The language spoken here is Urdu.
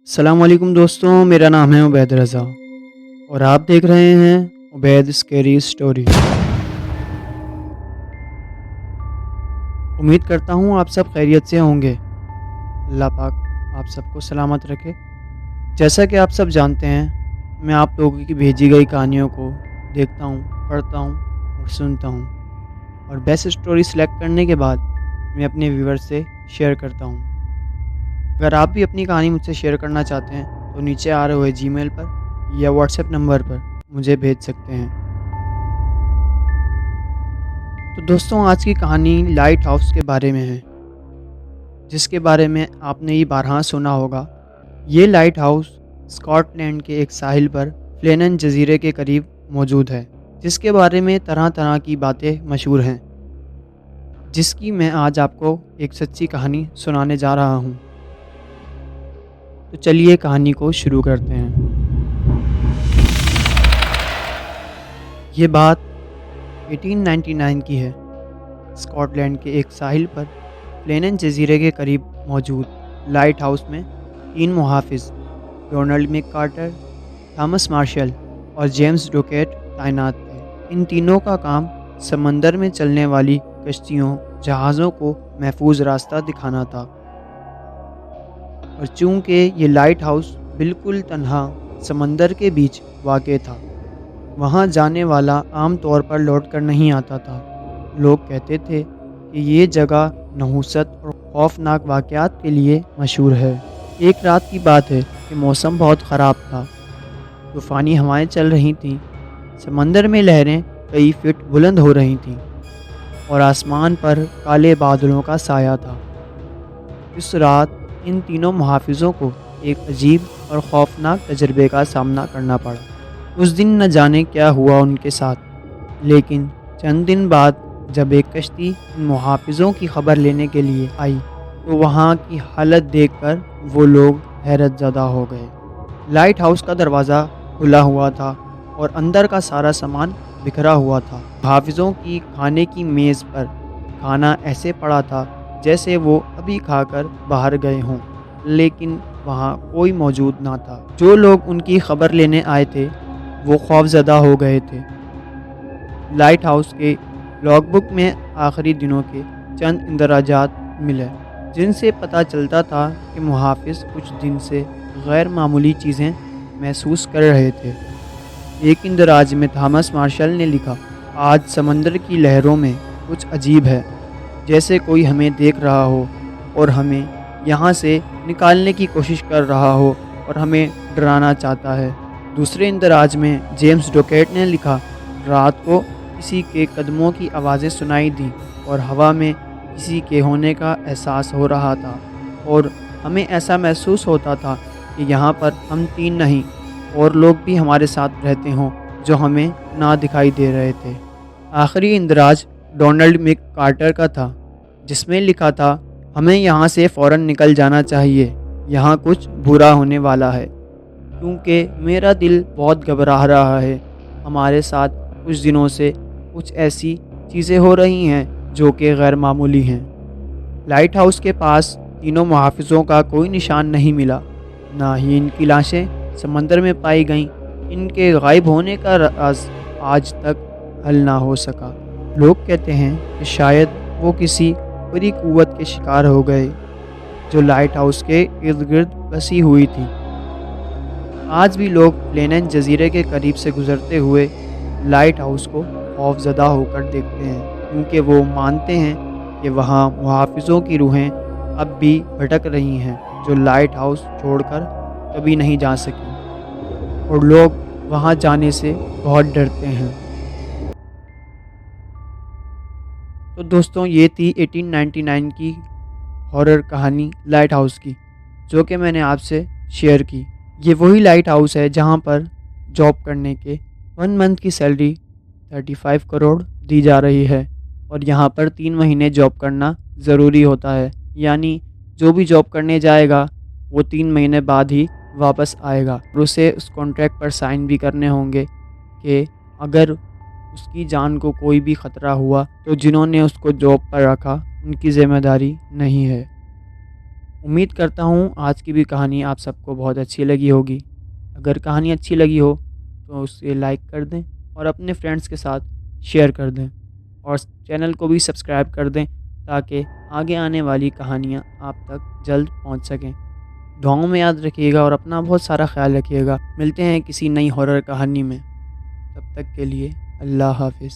السلام علیکم دوستوں، میرا نام ہے عبید رضا اور آپ دیکھ رہے ہیں عبید اسکیری اسٹوری۔ امید کرتا ہوں آپ سب خیریت سے ہوں گے۔ اللہ پاک آپ سب کو سلامت رکھے۔ جیسا کہ آپ سب جانتے ہیں، میں آپ لوگوں کی بھیجی گئی کہانیوں کو دیکھتا ہوں، پڑھتا ہوں اور سنتا ہوں، اور بیسٹ اسٹوری سلیکٹ کرنے کے بعد میں اپنے ویور سے شیئر کرتا ہوں۔ اگر آپ بھی اپنی کہانی مجھ سے شیئر کرنا چاہتے ہیں تو نیچے آ رہے ہوئے جی میل پر یا واٹس ایپ نمبر پر مجھے بھیج سکتے ہیں۔ تو دوستوں، آج کی کہانی لائٹ ہاؤس کے بارے میں ہے، جس کے بارے میں آپ نے یہ بارہا سنا ہوگا۔ یہ لائٹ ہاؤس اسکاٹ لینڈ کے ایک ساحل پر فلینن جزیرے کے قریب موجود ہے، جس کے بارے میں طرح طرح کی باتیں مشہور ہیں، جس کی میں آج آپ کو ایک سچی کہانی سنانے جا رہا ہوں۔ تو چلیے کہانی کو شروع کرتے ہیں۔ یہ بات 1899 کی ہے۔ اسکاٹ لینڈ کے ایک ساحل پر فلینن جزیرے کے قریب موجود لائٹ ہاؤس میں 3 محافظ Donald McCarter, Thomas Marshall اور جیمز ڈوکیٹ تعینات تھے۔ ان تینوں کا کام سمندر میں چلنے والی کشتیوں، جہازوں کو محفوظ راستہ دکھانا تھا، اور چونکہ یہ لائٹ ہاؤس بالکل تنہا سمندر کے بیچ واقع تھا، وہاں جانے والا عام طور پر لوٹ کر نہیں آتا تھا۔ لوگ کہتے تھے کہ یہ جگہ نحوست اور خوفناک واقعات کے لیے مشہور ہے۔ ایک رات کی بات ہے کہ موسم بہت خراب تھا، طوفانی ہوائیں چل رہی تھیں، سمندر میں لہریں کئی فٹ بلند ہو رہی تھیں، اور آسمان پر کالے بادلوں کا سایہ تھا۔ اس رات ان تینوں محافظوں کو ایک عجیب اور خوفناک تجربے کا سامنا کرنا پڑا۔ اس دن نہ جانے کیا ہوا ان کے ساتھ، لیکن چند دن بعد جب ایک کشتی ان محافظوں کی خبر لینے کے لیے آئی تو وہاں کی حالت دیکھ کر وہ لوگ حیرت زدہ ہو گئے۔ لائٹ ہاؤس کا دروازہ کھلا ہوا تھا اور اندر کا سارا سامان بکھرا ہوا تھا۔ محافظوں کی کھانے کی میز پر کھانا ایسے پڑا تھا جیسے وہ ابھی کھا کر باہر گئے ہوں، لیکن وہاں کوئی موجود نہ تھا۔ جو لوگ ان کی خبر لینے آئے تھے وہ خوف زدہ ہو گئے تھے۔ لائٹ ہاؤس کے لاگ بک میں آخری دنوں کے چند اندراجات ملے، جن سے پتہ چلتا تھا کہ محافظ کچھ دن سے غیر معمولی چیزیں محسوس کر رہے تھے۔ ایک اندراج میں تھامس مارشل نے لکھا، آج سمندر کی لہروں میں کچھ عجیب ہے، جیسے کوئی ہمیں دیکھ رہا ہو اور ہمیں یہاں سے نکالنے کی کوشش کر رہا ہو اور ہمیں ڈرانا چاہتا ہے۔ دوسرے اندراج میں جیمز ڈوکیٹ نے لکھا، رات کو کسی کے قدموں کی آوازیں سنائی دیں اور ہوا میں کسی کے ہونے کا احساس ہو رہا تھا، اور ہمیں ایسا محسوس ہوتا تھا کہ یہاں پر ہم 3 نہیں اور لوگ بھی ہمارے ساتھ رہتے ہوں جو ہمیں نہ دکھائی دے رہے تھے۔ آخری اندراج ڈونلڈ میک کارٹر کا تھا، جس میں لکھا تھا، ہمیں یہاں سے فوراً نکل جانا چاہیے، یہاں کچھ برا ہونے والا ہے، کیونکہ میرا دل بہت گھبرا رہا ہے۔ ہمارے ساتھ کچھ دنوں سے کچھ ایسی چیزیں ہو رہی ہیں جو کہ غیر معمولی ہیں۔ لائٹ ہاؤس کے پاس تینوں محافظوں کا کوئی نشان نہیں ملا، نہ ہی ان کی لاشیں سمندر میں پائی گئیں۔ ان کے غائب ہونے کا راز آج تک حل نہ ہو سکا۔ لوگ کہتے ہیں کہ شاید وہ کسی بڑی قوت کے شکار ہو گئے جو لائٹ ہاؤس کے ارد گرد بسی ہوئی تھی۔ آج بھی لوگ فلینن جزیرے کے قریب سے گزرتے ہوئے لائٹ ہاؤس کو خوف زدہ ہو کر دیکھتے ہیں، کیونکہ وہ مانتے ہیں کہ وہاں محافظوں کی روحیں اب بھی بھٹک رہی ہیں، جو لائٹ ہاؤس چھوڑ کر کبھی نہیں جا سکی، اور لوگ وہاں جانے سے بہت ڈرتے ہیں۔ تو دوستوں، یہ تھی 1899 کی ہارر کہانی لائٹ ہاؤس کی، جو کہ میں نے آپ سے شیئر کی۔ یہ وہی لائٹ ہاؤس ہے جہاں پر جاب کرنے کے 1 منتھ کی سیلری 35 کروڑ دی جا رہی ہے، اور یہاں پر 3 مہینے جاب کرنا ضروری ہوتا ہے، یعنی جو بھی جاب کرنے جائے گا وہ 3 مہینے بعد ہی واپس آئے گا، اور اسے اس کانٹریکٹ پر سائن بھی کرنے ہوں گے کہ اگر اس کی جان کو کوئی بھی خطرہ ہوا تو جنہوں نے اس کو جاب پر رکھا ان کی ذمہ داری نہیں ہے۔ امید کرتا ہوں آج کی بھی کہانی آپ سب کو بہت اچھی لگی ہوگی۔ اگر کہانی اچھی لگی ہو تو اسے لائک کر دیں اور اپنے فرینڈس کے ساتھ شیئر کر دیں، اور چینل کو بھی سبسکرائب کر دیں تاکہ آگے آنے والی کہانیاں آپ تک جلد پہنچ سکیں۔ دعاؤں میں یاد رکھیے گا اور اپنا بہت سارا خیال رکھیے گا۔ ملتے ہیں کسی نئی ہارر کہانی میں، تب تک کے لیے اللہ حافظ۔